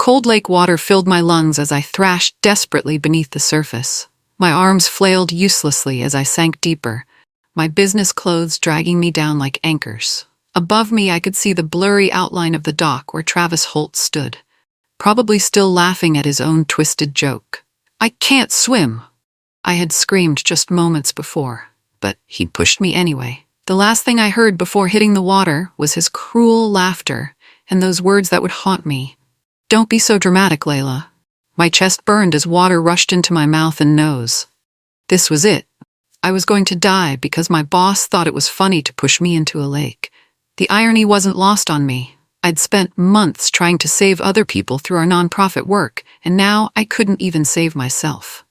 cold lake water filled my lungs as I thrashed desperately beneath the surface. My arms flailed uselessly as I sank deeper, my business clothes dragging me down like anchors. Above me, I could see the blurry outline of the dock where Travis Holt stood, probably still laughing at his own twisted joke. "I can't swim," I had screamed just moments before, but he pushed me anyway. The last thing I heard before hitting the water was his cruel laughter and those words that would haunt me. "Don't be so dramatic, Leila." My chest burned as water rushed into my mouth and nose. This was it. I was going to die because my boss thought it was funny to push me into a lake. The irony wasn't lost on me. I'd spent months trying to save other people through our nonprofit work, and now I couldn't even save myself.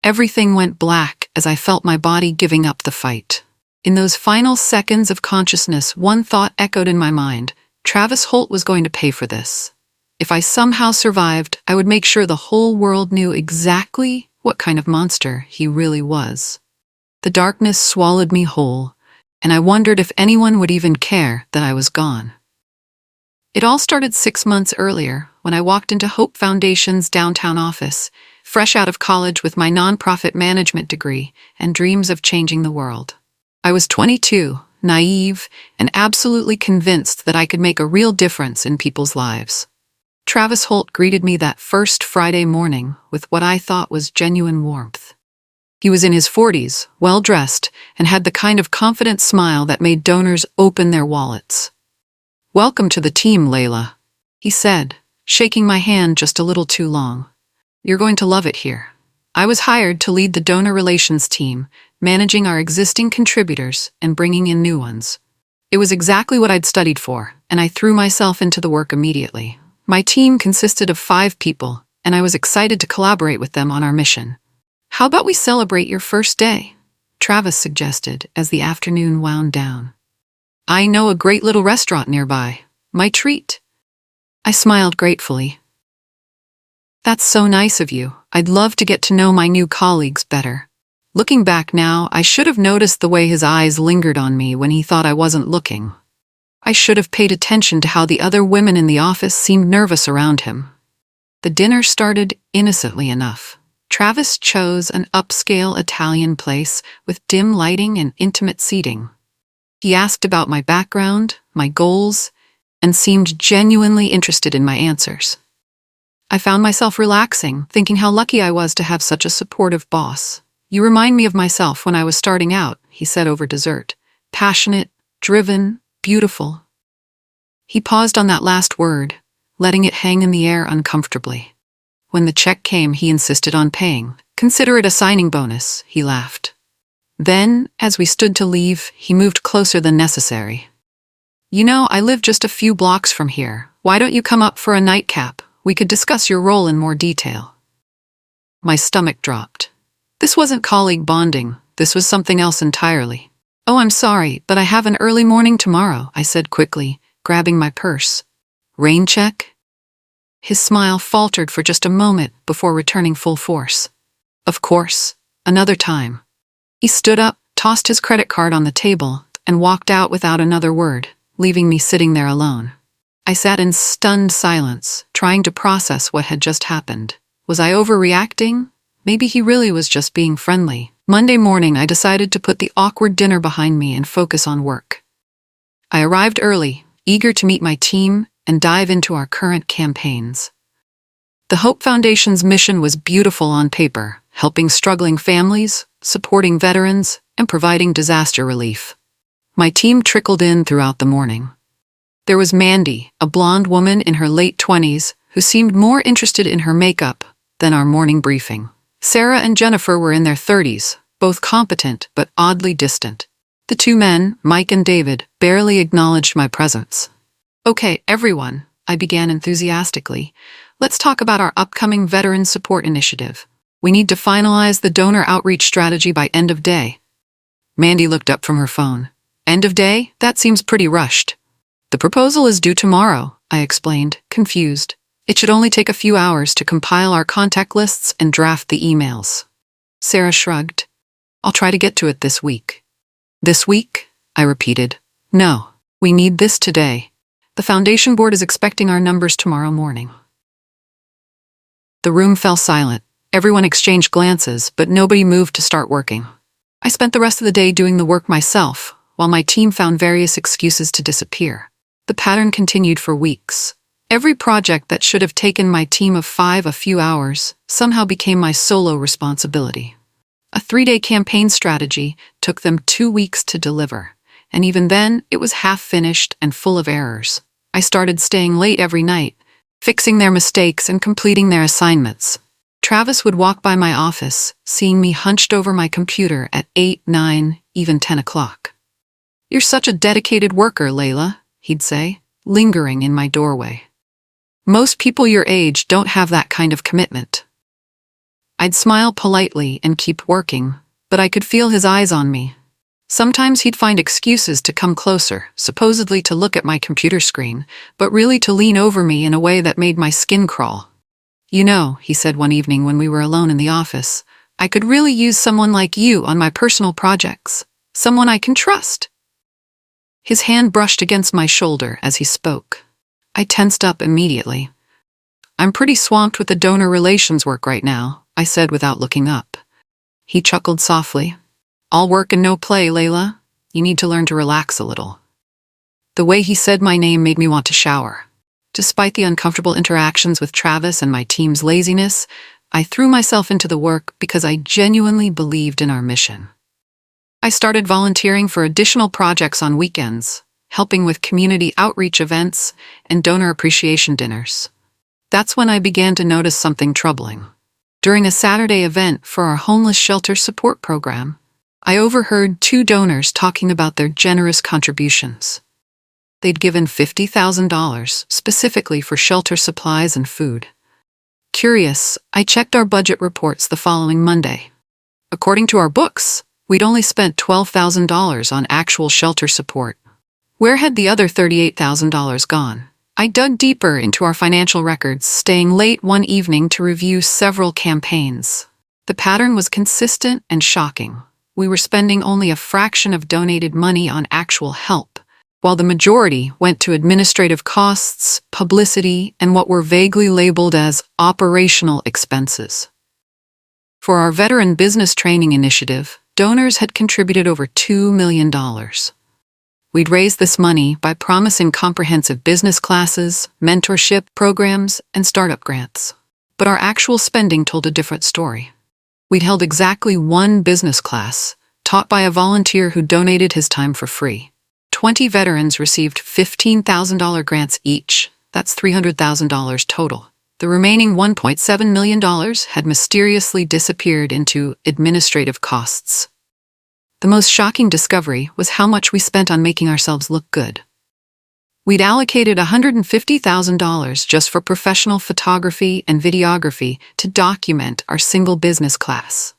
Everything went black as I felt my body giving up the fight. In those final seconds of consciousness, one thought echoed in my mind: Travis Holt was going to pay for this. If I somehow survived, I would make sure the whole world knew exactly what kind of monster he really was. The darkness swallowed me whole, and I wondered if anyone would even care that I was gone. It all started 6 months earlier, when I walked into Hope Foundation's downtown office, fresh out of college with my nonprofit management degree and dreams of changing the world. I was 22, naive, and absolutely convinced that I could make a real difference in people's lives. Travis Holt greeted me that first Friday morning with what I thought was genuine warmth. He was in his 40s, well-dressed, and had the kind of confident smile that made donors open their wallets. "Welcome to the team, Leila," he said, shaking my hand just a little too long. "You're going to love it here." I was hired to lead the donor relations team, managing our existing contributors and bringing in new ones. It was exactly what I'd studied for, and I threw myself into the work immediately. My team consisted of 5 people, and I was excited to collaborate with them on our mission. "How about we celebrate your first day?" Travis suggested as the afternoon wound down. "I know a great little restaurant nearby. My treat." I smiled gratefully. "That's so nice of you. I'd love to get to know my new colleagues better." Looking back now, I should have noticed the way his eyes lingered on me when he thought I wasn't looking. I should have paid attention to how the other women in the office seemed nervous around him. The dinner started innocently enough. Travis chose an upscale Italian place with dim lighting and intimate seating. He asked about my background, my goals, and seemed genuinely interested in my answers. I found myself relaxing, thinking how lucky I was to have such a supportive boss. "You remind me of myself when I was starting out," he said over dessert. "Passionate, driven, beautiful." He paused on that last word, letting it hang in the air uncomfortably. When the check came, he insisted on paying. "Consider it a signing bonus," he laughed. Then, as we stood to leave, he moved closer than necessary. "You know, I live just a few blocks from here. Why don't you come up for a nightcap? We could discuss your role in more detail." My stomach dropped. This wasn't colleague bonding. This was something else entirely. "Oh, I'm sorry, but I have an early morning tomorrow," I said quickly, grabbing my purse. "Rain check?" His smile faltered for just a moment before returning full force. "Of course, another time." He stood up, tossed his credit card on the table, and walked out without another word, leaving me sitting there alone. I sat in stunned silence, trying to process what had just happened. Was I overreacting? Maybe he really was just being friendly. Monday morning, I decided to put the awkward dinner behind me and focus on work. I arrived early, eager to meet my team and dive into our current campaigns. The Hope Foundation's mission was beautiful on paper, helping struggling families, supporting veterans, and providing disaster relief. My team trickled in throughout the morning. There was Mandy, a blonde woman in her late 20s, who seemed more interested in her makeup than our morning briefing. Sarah and Jennifer were in their 30s, both competent but oddly distant. The 2 men, Mike and David, barely acknowledged my presence. "Okay, everyone," I began enthusiastically, "let's talk about our upcoming Veteran Support Initiative. We need to finalize the donor outreach strategy by end of day." Mandy looked up from her phone. "End of day? That seems pretty rushed." "The proposal is due tomorrow," I explained, confused. "It should only take a few hours to compile our contact lists and draft the emails." Sarah shrugged. "I'll try to get to it this week." "This week?" I repeated. "No, we need this today." The foundation board is expecting our numbers tomorrow morning." The room fell silent. Everyone exchanged glances, but nobody moved to start working. I spent the rest of the day doing the work myself, while my team found various excuses to disappear. The pattern continued for weeks. Every project that should have taken my team of 5 a few hours somehow became my solo responsibility. A 3-day campaign strategy took them 2 weeks to deliver, and even then, it was half-finished and full of errors. I started staying late every night, fixing their mistakes and completing their assignments. Travis would walk by my office, seeing me hunched over my computer at 8, 9, even 10 o'clock. "You're such a dedicated worker, Leila," he'd say, lingering in my doorway. "Most people your age don't have that kind of commitment." I'd smile politely and keep working, but I could feel his eyes on me. Sometimes he'd find excuses to come closer, supposedly to look at my computer screen, but really to lean over me in a way that made my skin crawl. "You know," he said one evening when we were alone in the office, "I could really use someone like you on my personal projects. Someone I can trust." His hand brushed against my shoulder as he spoke. I tensed up immediately. "I'm pretty swamped with the donor relations work right now," I said without looking up. He chuckled softly. "All work and no play, Leila. You need to learn to relax a little." The way he said my name made me want to shower. Despite the uncomfortable interactions with Travis and my team's laziness, I threw myself into the work because I genuinely believed in our mission. I started volunteering for additional projects on weekends, helping with community outreach events and donor appreciation dinners. That's when I began to notice something troubling. During a Saturday event for our homeless shelter support program, I overheard 2 donors talking about their generous contributions. They'd given $50,000 specifically for shelter supplies and food. Curious, I checked our budget reports the following Monday. According to our books, we'd only spent $12,000 on actual shelter support. Where had the other $38,000 gone? I dug deeper into our financial records, staying late one evening to review several campaigns. The pattern was consistent and shocking. We were spending only a fraction of donated money on actual help, while the majority went to administrative costs, publicity, and what were vaguely labeled as operational expenses. For our Veteran Business Training Initiative, donors had contributed over $2 million. We'd raised this money by promising comprehensive business classes, mentorship programs, and startup grants. But our actual spending told a different story. We'd held exactly 1 business class, taught by a volunteer who donated his time for free. 20 veterans received $15,000 grants each. That's $300,000 total. The remaining $1.7 million had mysteriously disappeared into administrative costs. The most shocking discovery was how much we spent on making ourselves look good. We'd allocated $150,000 just for professional photography and videography to document our single business class.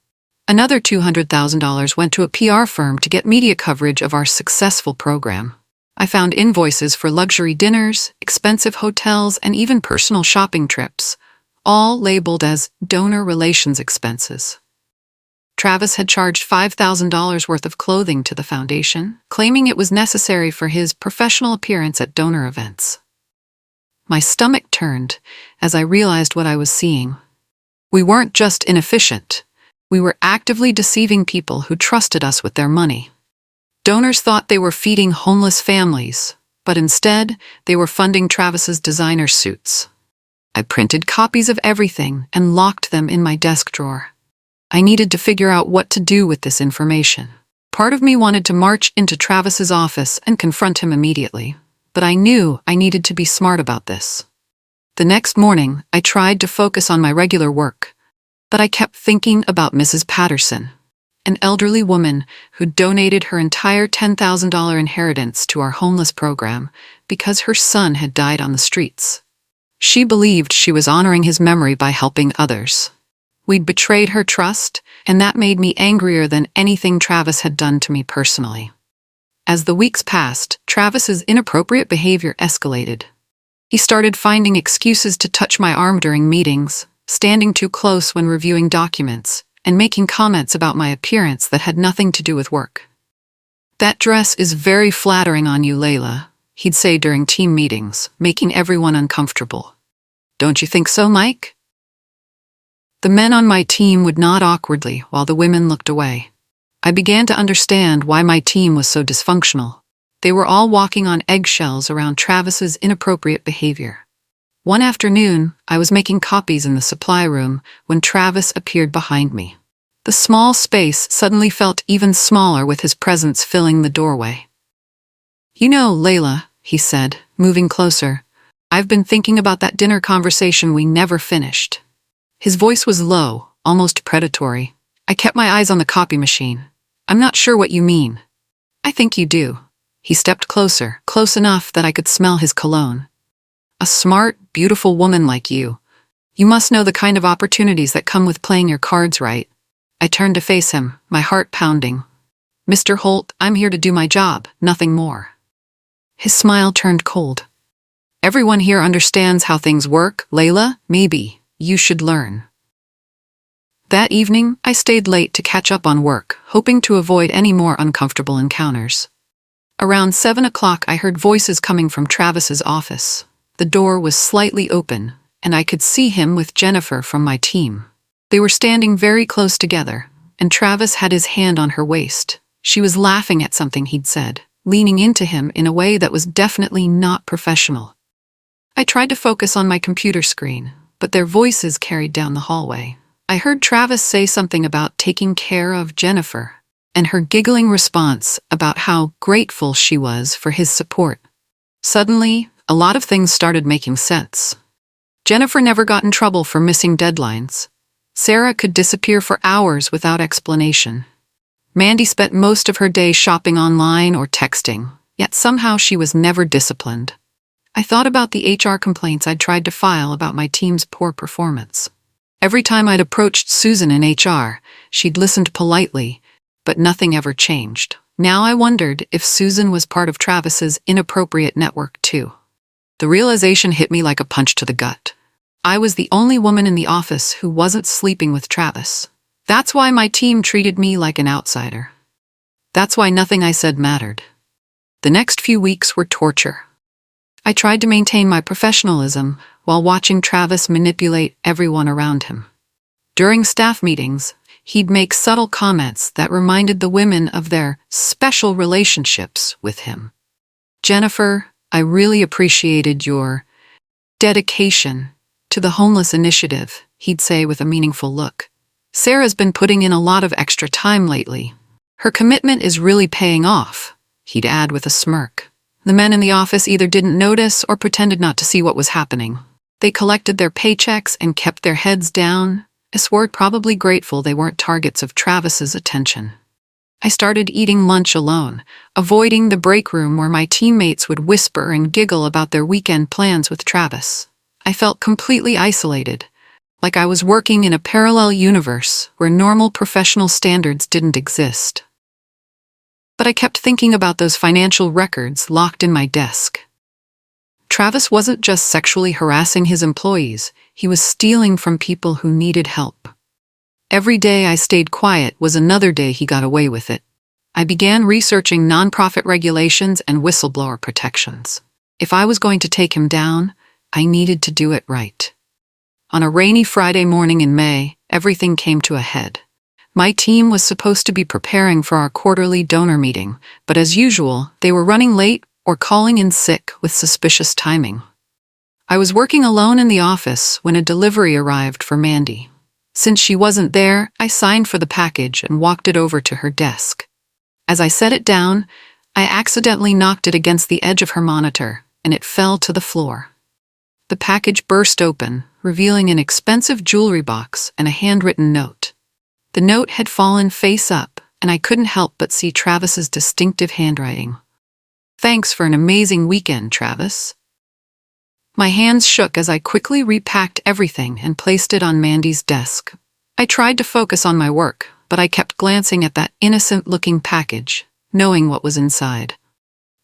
Another $200,000 went to a PR firm to get media coverage of our successful program. I found invoices for luxury dinners, expensive hotels, and even personal shopping trips, all labeled as donor relations expenses. Travis had charged $5,000 worth of clothing to the foundation, claiming it was necessary for his professional appearance at donor events. My stomach turned as I realized what I was seeing. We weren't just inefficient. We were actively deceiving people who trusted us with their money. Donors thought they were feeding homeless families, but instead, they were funding Travis's designer suits. I printed copies of everything and locked them in my desk drawer. I needed to figure out what to do with this information. Part of me wanted to march into Travis's office and confront him immediately, but I knew I needed to be smart about this. The next morning, I tried to focus on my regular work, but I kept thinking about Mrs. Patterson, an elderly woman who donated her entire $10,000 inheritance to our homeless program because her son had died on the streets. She believed she was honoring his memory by helping others. We'd betrayed her trust, and that made me angrier than anything Travis had done to me personally. As the weeks passed, Travis's inappropriate behavior escalated. He started finding excuses to touch my arm during meetings, standing too close when reviewing documents, and making comments about my appearance that had nothing to do with work. "That dress is very flattering on you, Leila," he'd say during team meetings, making everyone uncomfortable. "Don't you think so, Mike?" The men on my team would nod awkwardly while the women looked away. I began to understand why my team was so dysfunctional. They were all walking on eggshells around Travis's inappropriate behavior. One afternoon, I was making copies in the supply room when Travis appeared behind me. The small space suddenly felt even smaller with his presence filling the doorway. "You know, Leila," he said, moving closer, "I've been thinking about that dinner conversation we never finished." His voice was low, almost predatory. I kept my eyes on the copy machine. "I'm not sure what you mean." "I think you do." He stepped closer, close enough that I could smell his cologne. "A smart, beautiful woman like you. You must know the kind of opportunities that come with playing your cards right." I turned to face him, my heart pounding. "Mr. Holt, I'm here to do my job, nothing more." His smile turned cold. "Everyone here understands how things work, Leila. Maybe you should learn." That evening, I stayed late to catch up on work, hoping to avoid any more uncomfortable encounters. Around 7 o'clock, I heard voices coming from Travis's office. The door was slightly open, and I could see him with Jennifer from my team. They were standing very close together, and Travis had his hand on her waist. She was laughing at something he'd said, leaning into him in a way that was definitely not professional. I tried to focus on my computer screen, but their voices carried down the hallway. I heard Travis say something about taking care of Jennifer, and her giggling response about how grateful she was for his support. Suddenly, a lot of things started making sense. Jennifer never got in trouble for missing deadlines. Sarah could disappear for hours without explanation. Mandy spent most of her day shopping online or texting, yet somehow she was never disciplined. I thought about the HR complaints I'd tried to file about my team's poor performance. Every time I'd approached Susan in HR, she'd listened politely, but nothing ever changed. Now I wondered if Susan was part of Travis's inappropriate network too. The realization hit me like a punch to the gut. I was the only woman in the office who wasn't sleeping with Travis. That's why my team treated me like an outsider. That's why nothing I said mattered. The next few weeks were torture. I tried to maintain my professionalism while watching Travis manipulate everyone around him. During staff meetings, he'd make subtle comments that reminded the women of their special relationships with him. "Jennifer, I really appreciated your dedication to the homeless initiative," he'd say with a meaningful look. "Sarah's been putting in a lot of extra time lately. Her commitment is really paying off," he'd add with a smirk. The men in the office either didn't notice or pretended not to see what was happening. They collected their paychecks and kept their heads down, I swore, probably grateful they weren't targets of Travis's attention. I started eating lunch alone, avoiding the break room where my teammates would whisper and giggle about their weekend plans with Travis. I felt completely isolated, like I was working in a parallel universe where normal professional standards didn't exist. But I kept thinking about those financial records locked in my desk. Travis wasn't just sexually harassing his employees, he was stealing from people who needed help. Every day I stayed quiet was another day he got away with it. I began researching nonprofit regulations and whistleblower protections. If I was going to take him down, I needed to do it right. On a rainy Friday morning in May, everything came to a head. My team was supposed to be preparing for our quarterly donor meeting, but as usual, they were running late or calling in sick with suspicious timing. I was working alone in the office when a delivery arrived for Mandy. Since she wasn't there, I signed for the package and walked it over to her desk. As I set it down, I accidentally knocked it against the edge of her monitor, and it fell to the floor. The package burst open, revealing an expensive jewelry box and a handwritten note. The note had fallen face up, and I couldn't help but see Travis's distinctive handwriting. "Thanks for an amazing weekend, Travis." My hands shook as I quickly repacked everything and placed it on Mandy's desk. I tried to focus on my work, but I kept glancing at that innocent-looking package, knowing what was inside.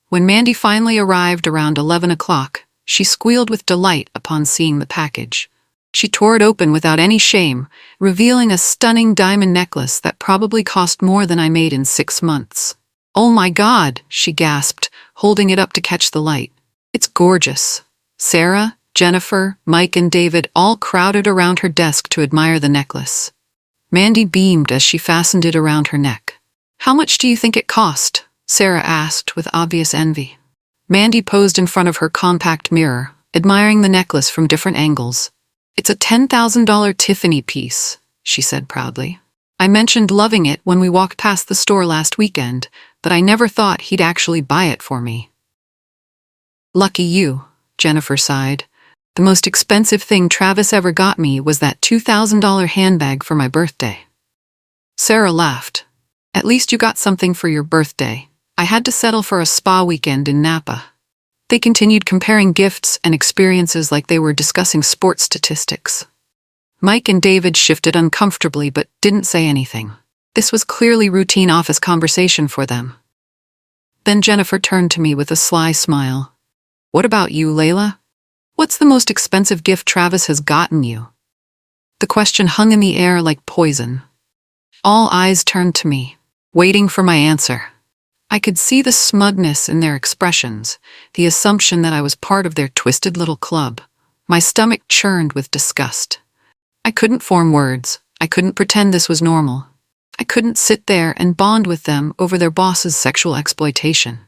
When Mandy finally arrived around 11 o'clock, she squealed with delight upon seeing the package. She tore it open without any shame, revealing a stunning diamond necklace that probably cost more than I made in 6 months. "Oh my God," she gasped, holding it up to catch the light. "It's gorgeous." Sarah, Jennifer, Mike, and David all crowded around her desk to admire the necklace. Mandy beamed as she fastened it around her neck. "How much do you think it cost?" Sarah asked with obvious envy. Mandy posed in front of her compact mirror, admiring the necklace from different angles. "It's a $10,000 Tiffany piece," she said proudly. "I mentioned loving it when we walked past the store last weekend, but I never thought he'd actually buy it for me." "Lucky you," Jennifer sighed. "The most expensive thing Travis ever got me was that $2,000 handbag for my birthday." Sarah laughed. "At least you got something for your birthday. I had to settle for a spa weekend in Napa." They continued comparing gifts and experiences like they were discussing sports statistics. Mike and David shifted uncomfortably but didn't say anything. This was clearly routine office conversation for them. Then Jennifer turned to me with a sly smile. "What about you, Leila? What's the most expensive gift Travis has gotten you?" The question hung in the air like poison. All eyes turned to me, waiting for my answer. I could see the smugness in their expressions, the assumption that I was part of their twisted little club. My stomach churned with disgust. I couldn't form words. I couldn't pretend this was normal. I couldn't sit there and bond with them over their boss's sexual exploitation.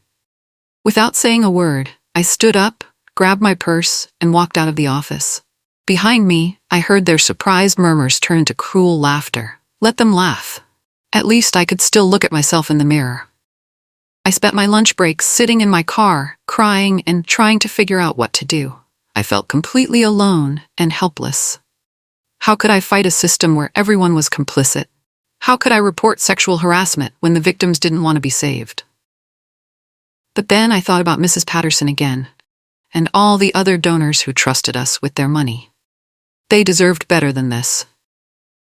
Without saying a word, I stood up, grabbed my purse, and walked out of the office. Behind me, I heard their surprised murmurs turn into cruel laughter. Let them laugh. At least I could still look at myself in the mirror. I spent my lunch breaks sitting in my car, crying and trying to figure out what to do. I felt completely alone and helpless. How could I fight a system where everyone was complicit? How could I report sexual harassment when the victims didn't want to be saved? But then I thought about Mrs. Patterson again, and all the other donors who trusted us with their money. They deserved better than this.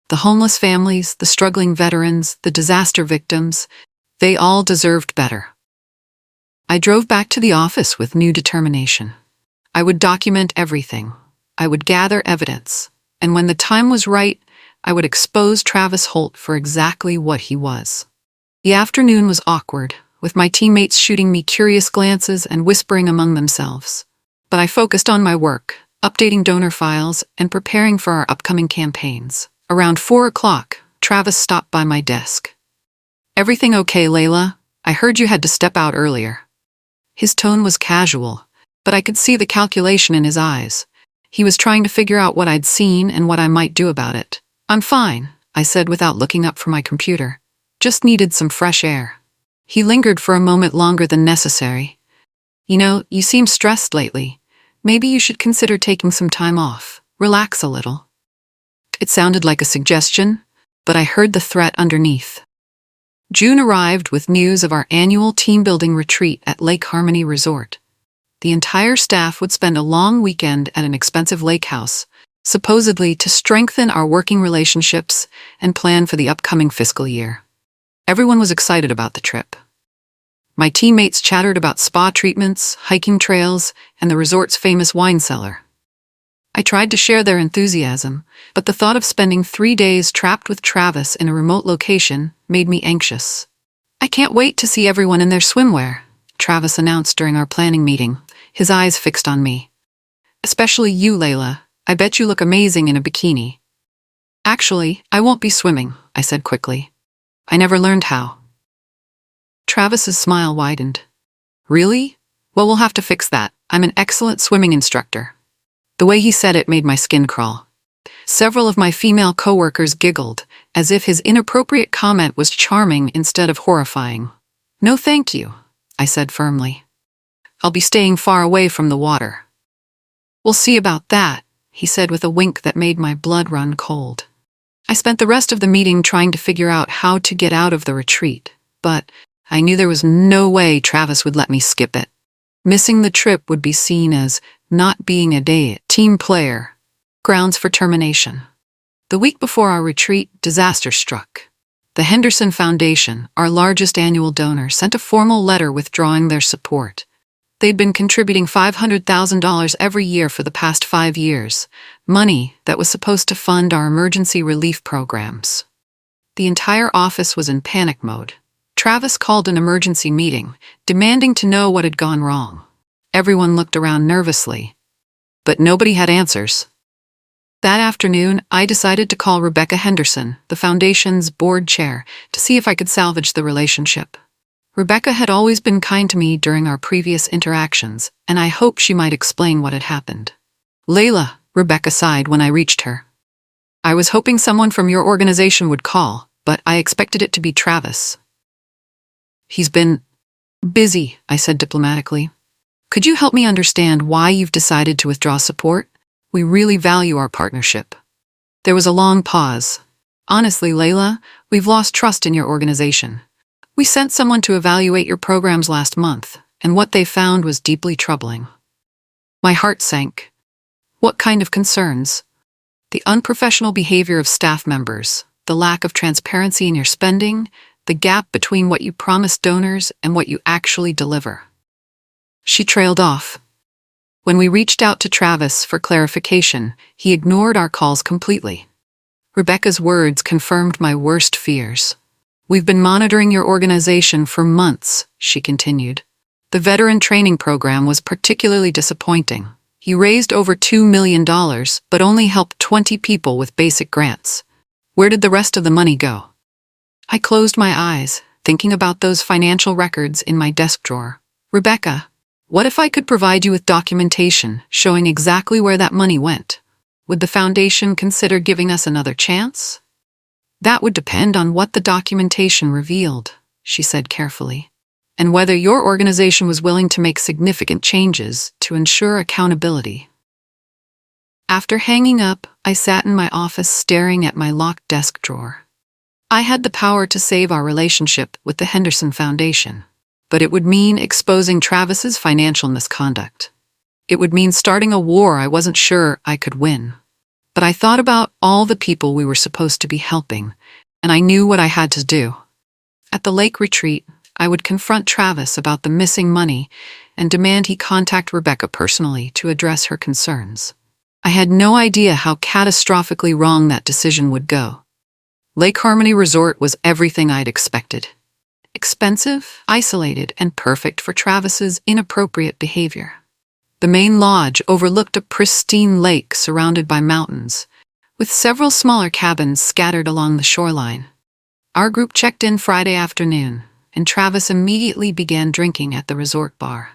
The homeless families, the struggling veterans, the disaster victims, they all deserved better. I drove back to the office with new determination. I would document everything. I would gather evidence. And when the time was right, I would expose Travis Holt for exactly what he was. The afternoon was awkward, with my teammates shooting me curious glances and whispering among themselves. But I focused on my work, updating donor files and preparing for our upcoming campaigns. Around 4 o'clock, Travis stopped by my desk. "Everything okay, Leila? I heard you had to step out earlier." His tone was casual, but I could see the calculation in his eyes. He was trying to figure out what I'd seen and what I might do about it. "I'm fine," I said without looking up from my computer. "Just needed some fresh air." He lingered for a moment longer than necessary. "You know, you seem stressed lately. Maybe you should consider taking some time off. Relax a little." It sounded like a suggestion, but I heard the threat underneath. June arrived with news of our annual team-building retreat at Lake Harmony Resort. The entire staff would spend a long weekend at an expensive lake house, supposedly to strengthen our working relationships and plan for the upcoming fiscal year. Everyone was excited about the trip. My teammates chattered about spa treatments, hiking trails, and the resort's famous wine cellar. I tried to share their enthusiasm, but the thought of spending 3 days trapped with Travis in a remote location made me anxious. "I can't wait to see everyone in their swimwear," Travis announced during our planning meeting, his eyes fixed on me. "Especially you, Leila. I bet you look amazing in a bikini." "Actually, I won't be swimming," I said quickly. "I never learned how." Travis's smile widened. "Really? Well, we'll have to fix that. I'm an excellent swimming instructor." The way he said it made my skin crawl. Several of my female coworkers giggled, as if his inappropriate comment was charming instead of horrifying. "No thank you," I said firmly. "I'll be staying far away from the water." "We'll see about that," he said with a wink that made my blood run cold. I spent the rest of the meeting trying to figure out how to get out of the retreat, but I knew there was no way Travis would let me skip it. Missing the trip would be seen as not being a team player, grounds for termination. The week before our retreat, disaster struck. The Henderson Foundation, our largest annual donor, sent a formal letter withdrawing their support. They'd been contributing $500,000 every year for the past 5 years, money that was supposed to fund our emergency relief programs. The entire office was in panic mode. Travis called an emergency meeting, demanding to know what had gone wrong. Everyone looked around nervously, but nobody had answers. That afternoon, I decided to call Rebecca Henderson, the foundation's board chair, to see if I could salvage the relationship. Rebecca had always been kind to me during our previous interactions, and I hoped she might explain what had happened. "Leila," Rebecca sighed when I reached her. "I was hoping someone from your organization would call, but I expected it to be Travis." "He's been busy," I said diplomatically. "Could you help me understand why you've decided to withdraw support? We really value our partnership." There was a long pause. "Honestly, Leila, we've lost trust in your organization. We sent someone to evaluate your programs last month, and what they found was deeply troubling." My heart sank. "What kind of concerns?" "The unprofessional behavior of staff members, the lack of transparency in your spending, the gap between what you promise donors and what you actually deliver." She trailed off. When we reached out to Travis for clarification, he ignored our calls completely. Rebecca's words confirmed my worst fears. "We've been monitoring your organization for months," she continued. "The veteran training program was particularly disappointing. You raised over $2 million, but only helped 20 people with basic grants. Where did the rest of the money go?" I closed my eyes, thinking about those financial records in my desk drawer. "Rebecca, what if I could provide you with documentation showing exactly where that money went? Would the foundation consider giving us another chance?" "That would depend on what the documentation revealed," she said carefully, "and whether your organization was willing to make significant changes to ensure accountability." After hanging up, I sat in my office staring at my locked desk drawer. I had the power to save our relationship with the Henderson Foundation, but it would mean exposing Travis's financial misconduct. It would mean starting a war I wasn't sure I could win. But I thought about all the people we were supposed to be helping, and I knew what I had to do. At the lake retreat, I would confront Travis about the missing money and demand he contact Rebecca personally to address her concerns. I had no idea how catastrophically wrong that decision would go. Lake Harmony Resort was everything I'd expected. Expensive, isolated, and perfect for Travis's inappropriate behavior. The main lodge overlooked a pristine lake surrounded by mountains, with several smaller cabins scattered along the shoreline. Our group checked in Friday afternoon, and Travis immediately began drinking at the resort bar.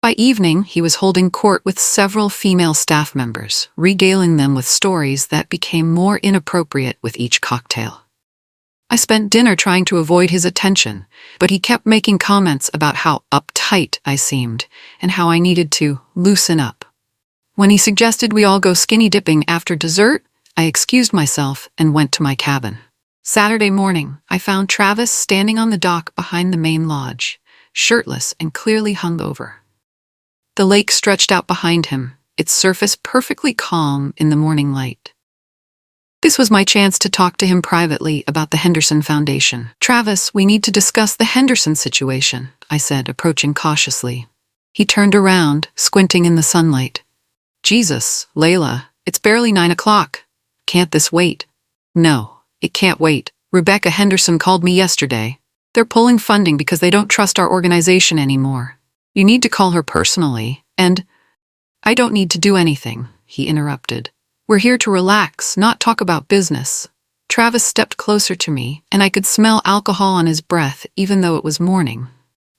By evening, he was holding court with several female staff members, regaling them with stories that became more inappropriate with each cocktail. I spent dinner trying to avoid his attention, but he kept making comments about how uptight I seemed and how I needed to loosen up. When he suggested we all go skinny dipping after dessert, I excused myself and went to my cabin. Saturday morning, I found Travis standing on the dock behind the main lodge, shirtless and clearly hungover. The lake stretched out behind him, its surface perfectly calm in the morning light. This was my chance to talk to him privately about the Henderson Foundation. "Travis, we need to discuss the Henderson situation," I said, approaching cautiously. He turned around, squinting in the sunlight. "Jesus, Leila, it's barely 9 o'clock. Can't this wait?" "No, it can't wait. Rebecca Henderson called me yesterday. They're pulling funding because they don't trust our organization anymore. You need to call her personally, and—" "I don't need to do anything," he interrupted. "We're here to relax, not talk about business." Travis stepped closer to me, and I could smell alcohol on his breath even though it was morning.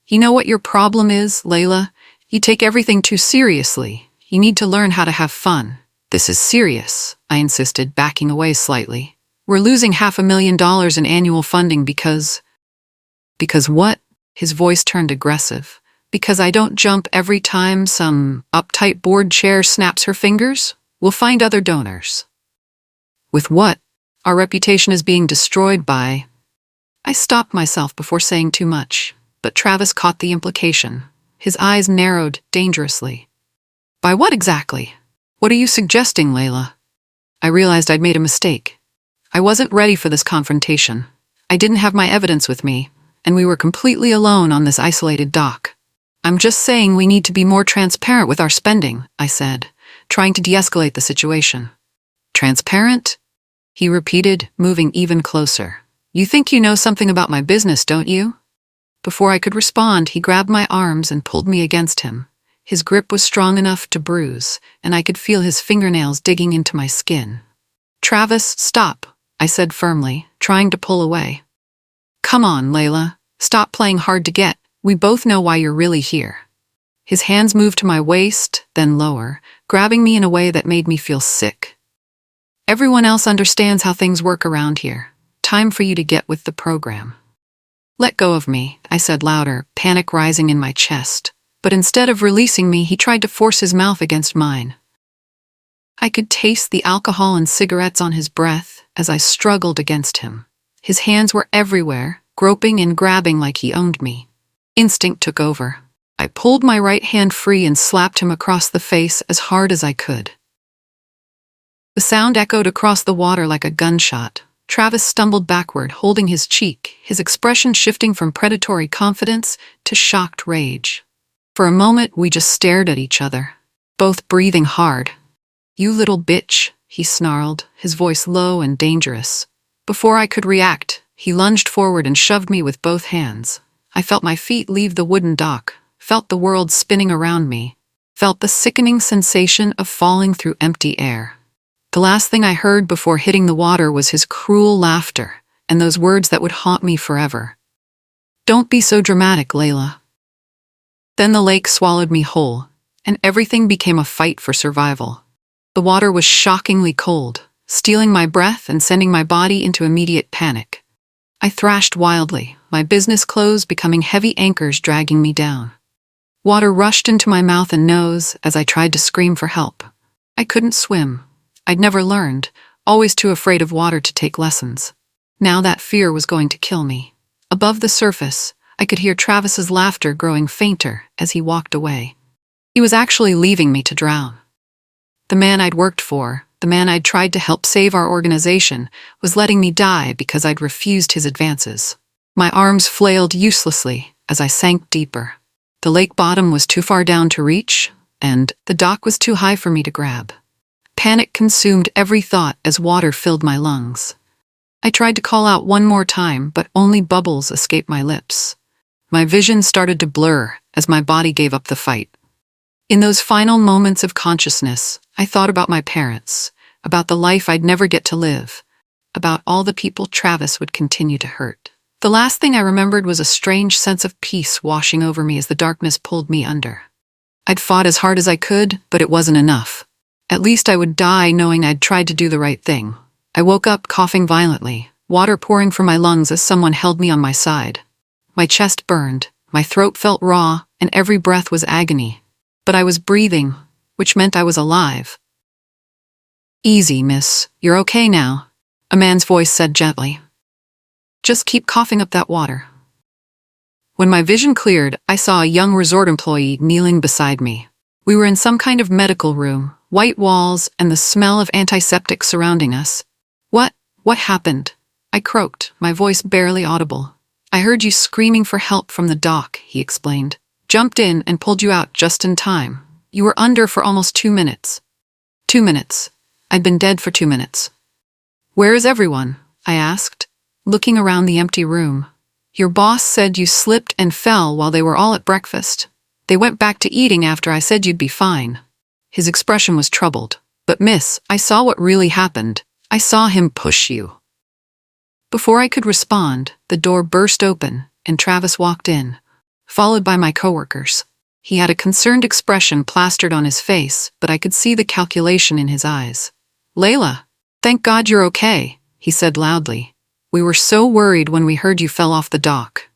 "You know what your problem is, Leila? You take everything too seriously. You need to learn how to have fun." "This is serious," I insisted, backing away slightly. "We're losing $500,000 in annual funding because—" "Because what?" His voice turned aggressive. "Because I don't jump every time some uptight board chair snaps her fingers? We'll find other donors." "With what? Our reputation is being destroyed by—" I stopped myself before saying too much, but Travis caught the implication. His eyes narrowed dangerously. "By what exactly? What are you suggesting, Leila?" I realized I'd made a mistake. I wasn't ready for this confrontation. I didn't have my evidence with me, and we were completely alone on this isolated dock. "I'm just saying we need to be more transparent with our spending," I said, trying to de-escalate the situation. "Transparent?" he repeated, moving even closer. You think you know something about my business, don't you? Before I could respond, he grabbed my arms and pulled me against him. His grip was strong enough to bruise, and I could feel his fingernails digging into my skin. Travis, stop, I said firmly, trying to pull away. Come on, Leila. Stop playing hard to get. We both know why you're really here. His hands moved to my waist, then lower, grabbing me in a way that made me feel sick. Everyone else understands how things work around here. Time for you to get with the program. Let go of me, I said louder, panic rising in my chest. But instead of releasing me, he tried to force his mouth against mine. I could taste the alcohol and cigarettes on his breath as I struggled against him. His hands were everywhere, groping and grabbing like he owned me. Instinct took over. I pulled my right hand free and slapped him across the face as hard as I could. The sound echoed across the water like a gunshot. Travis stumbled backward, holding his cheek, his expression shifting from predatory confidence to shocked rage. For a moment, we just stared at each other, both breathing hard. You little bitch, he snarled, his voice low and dangerous. Before I could react, he lunged forward and shoved me with both hands. I felt my feet leave the wooden dock, felt the world spinning around me, felt the sickening sensation of falling through empty air. The last thing I heard before hitting the water was his cruel laughter, and those words that would haunt me forever. Don't be so dramatic, Leila. Then the lake swallowed me whole, and everything became a fight for survival. The water was shockingly cold, stealing my breath and sending my body into immediate panic. I thrashed wildly, my business clothes becoming heavy anchors dragging me down. Water rushed into my mouth and nose as I tried to scream for help. I couldn't swim. I'd never learned, always too afraid of water to take lessons. Now that fear was going to kill me. Above the surface, I could hear Travis's laughter growing fainter as he walked away. He was actually leaving me to drown. The man I'd worked for, the man I'd tried to help save our organization, was letting me die because I'd refused his advances. My arms flailed uselessly as I sank deeper. The lake bottom was too far down to reach, and the dock was too high for me to grab. Panic consumed every thought as water filled my lungs. I tried to call out one more time, but only bubbles escaped my lips. My vision started to blur as my body gave up the fight. In those final moments of consciousness, I thought about my parents, about the life I'd never get to live, about all the people Travis would continue to hurt. The last thing I remembered was a strange sense of peace washing over me as the darkness pulled me under. I'd fought as hard as I could, but it wasn't enough. At least I would die knowing I'd tried to do the right thing. I woke up coughing violently, water pouring from my lungs as someone held me on my side. My chest burned, my throat felt raw, and every breath was agony. But I was breathing, which meant I was alive. Easy, miss. You're okay now, a man's voice said gently. Just keep coughing up that water. When my vision cleared, I saw a young resort employee kneeling beside me. We were in some kind of medical room, white walls and the smell of antiseptic surrounding us. What happened? I croaked, my voice barely audible. I heard you screaming for help from the dock, he explained. Jumped in and pulled you out just in time. You were under for almost 2 minutes. 2 minutes. I'd been dead for 2 minutes. Where is everyone? I asked, looking around the empty room. Your boss said you slipped and fell while they were all at breakfast. They went back to eating after I said you'd be fine. His expression was troubled. But miss, I saw what really happened. I saw him push you. Before I could respond, the door burst open and Travis walked in, followed by my coworkers. He had a concerned expression plastered on his face, but I could see the calculation in his eyes. Leila, thank God you're okay, he said loudly. We were so worried when we heard you fell off the dock.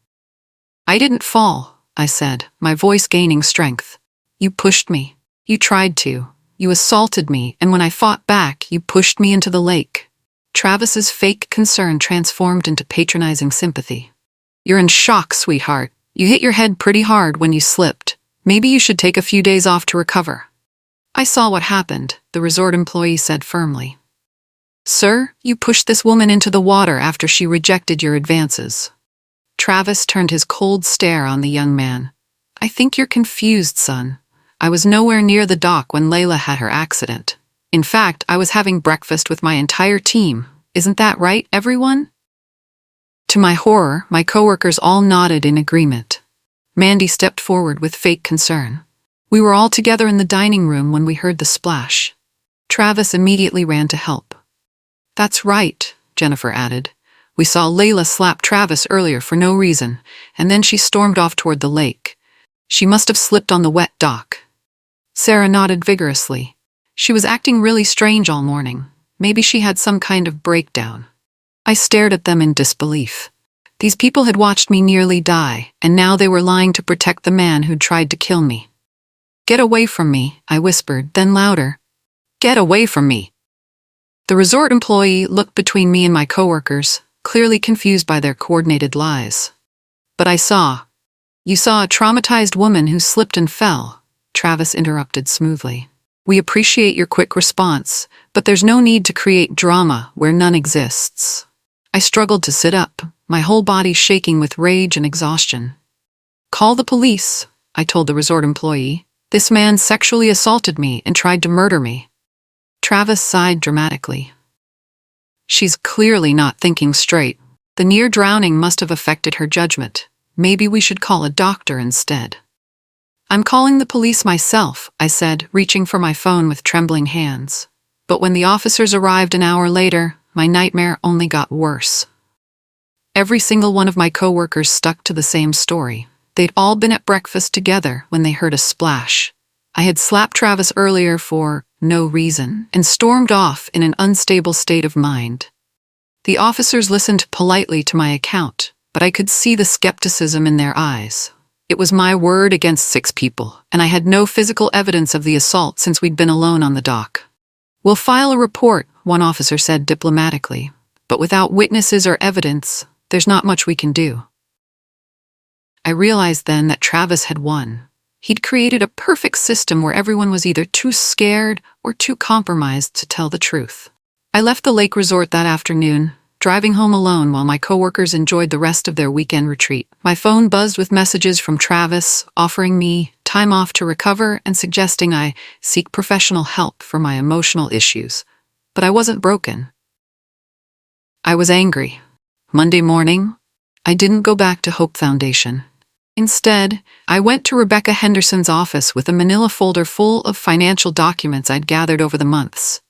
I didn't fall, I said, my voice gaining strength. You pushed me. You tried to. You assaulted me, and when I fought back, you pushed me into the lake. Travis's fake concern transformed into patronizing sympathy. You're in shock, sweetheart. You hit your head pretty hard when you slipped. Maybe you should take a few days off to recover. I saw what happened, the resort employee said firmly. Sir, you pushed this woman into the water after she rejected your advances. Travis turned his cold stare on the young man. I think you're confused, son. I was nowhere near the dock when Leila had her accident. In fact, I was having breakfast with my entire team. Isn't that right, everyone? To my horror, my coworkers all nodded in agreement. Mandy stepped forward with fake concern. We were all together in the dining room when we heard the splash. Travis immediately ran to help. "That's right," Jennifer added. "We saw Leila slap Travis earlier for no reason, and then she stormed off toward the lake. She must have slipped on the wet dock." Sarah nodded vigorously. She was acting really strange all morning. Maybe she had some kind of breakdown. I stared at them in disbelief. These people had watched me nearly die, and now they were lying to protect the man who'd tried to kill me. "Get away from me," I whispered, then louder. "Get away from me." The resort employee looked between me and my coworkers, clearly confused by their coordinated lies. "But I saw." "You saw a traumatized woman who slipped and fell," Travis interrupted smoothly. "We appreciate your quick response, but there's no need to create drama where none exists." I struggled to sit up, my whole body shaking with rage and exhaustion. "Call the police," I told the resort employee. "This man sexually assaulted me and tried to murder me." Travis sighed dramatically. "She's clearly not thinking straight. The near drowning must have affected her judgment. Maybe we should call a doctor instead." "I'm calling the police myself," I said, reaching for my phone with trembling hands. But when the officers arrived an hour later, my nightmare only got worse. Every single one of my coworkers stuck to the same story. They'd all been at breakfast together when they heard a splash. I had slapped Travis earlier for no reason and stormed off in an unstable state of mind. The officers listened politely to my account, but I could see the skepticism in their eyes. It was my word against 6 people, and I had no physical evidence of the assault since we'd been alone on the dock. "We'll file a report," one officer said diplomatically, "but without witnesses or evidence, there's not much we can do." I realized then that Travis had won. He'd created a perfect system where everyone was either too scared or too compromised to tell the truth. I left the lake resort that afternoon, driving home alone while my coworkers enjoyed the rest of their weekend retreat. My phone buzzed with messages from Travis, offering me time off to recover and suggesting I seek professional help for my emotional issues. But I wasn't broken. I was angry. Monday morning, I didn't go back to Hope Foundation. Instead, I went to Rebecca Henderson's office with a manila folder full of financial documents I'd gathered over the months.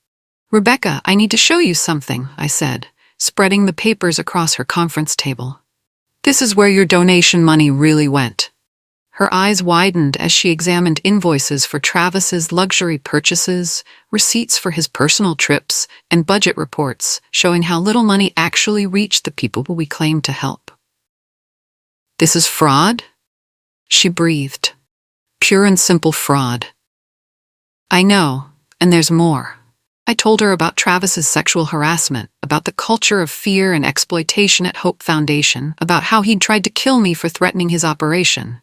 "Rebecca, I need to show you something," I said, spreading the papers across her conference table. "This is where your donation money really went." Her eyes widened as she examined invoices for Travis's luxury purchases, receipts for his personal trips, and budget reports showing how little money actually reached the people we claimed to help. "This is fraud?" she breathed. "Pure and simple fraud." "I know, and there's more." I told her about Travis's sexual harassment, about the culture of fear and exploitation at Hope Foundation, about how he'd tried to kill me for threatening his operation.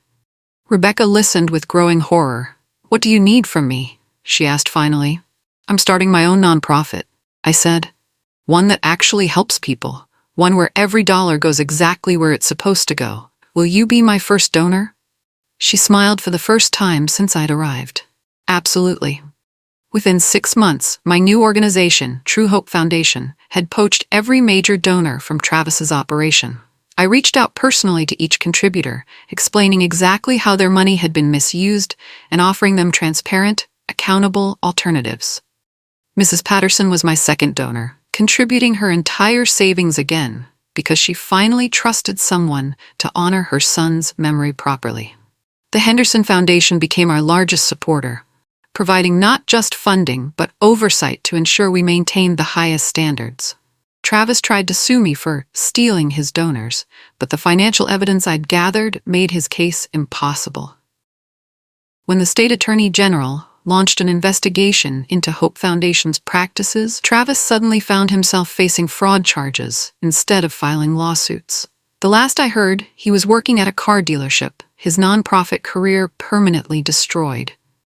Rebecca listened with growing horror. "What do you need from me?" she asked finally. "I'm starting my own nonprofit," I said. "One that actually helps people. One where every dollar goes exactly where it's supposed to go. Will you be my first donor?" She smiled for the first time since I'd arrived. "Absolutely." Within 6 months, my new organization, True Hope Foundation, had poached every major donor from Travis's operation. I reached out personally to each contributor, explaining exactly how their money had been misused and offering them transparent, accountable alternatives. Mrs. Patterson was my second donor, contributing her entire savings again, because she finally trusted someone to honor her son's memory properly. The Henderson Foundation became our largest supporter, providing not just funding but oversight to ensure we maintained the highest standards. Travis tried to sue me for stealing his donors, but the financial evidence I'd gathered made his case impossible. When the state attorney general launched an investigation into Hope Foundation's practices, Travis suddenly found himself facing fraud charges instead of filing lawsuits. The last I heard, he was working at a car dealership, his nonprofit career permanently destroyed.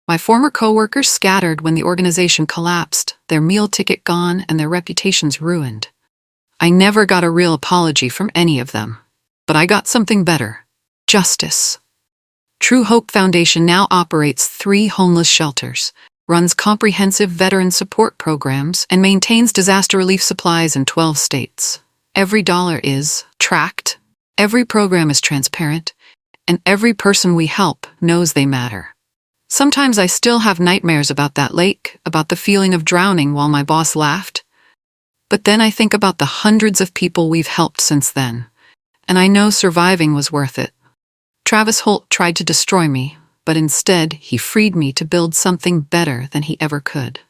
My former coworkers scattered when the organization collapsed, their meal ticket gone and their reputations ruined. I never got a real apology from any of them. But I got something better: justice. True Hope Foundation now operates 3 homeless shelters, runs comprehensive veteran support programs, and maintains disaster relief supplies in 12 states. Every dollar is tracked, every program is transparent, and every person we help knows they matter. Sometimes I still have nightmares about that lake, about the feeling of drowning while my boss laughed. But then I think about the hundreds of people we've helped since then, and I know surviving was worth it. Travis Holt tried to destroy me, but instead he freed me to build something better than he ever could.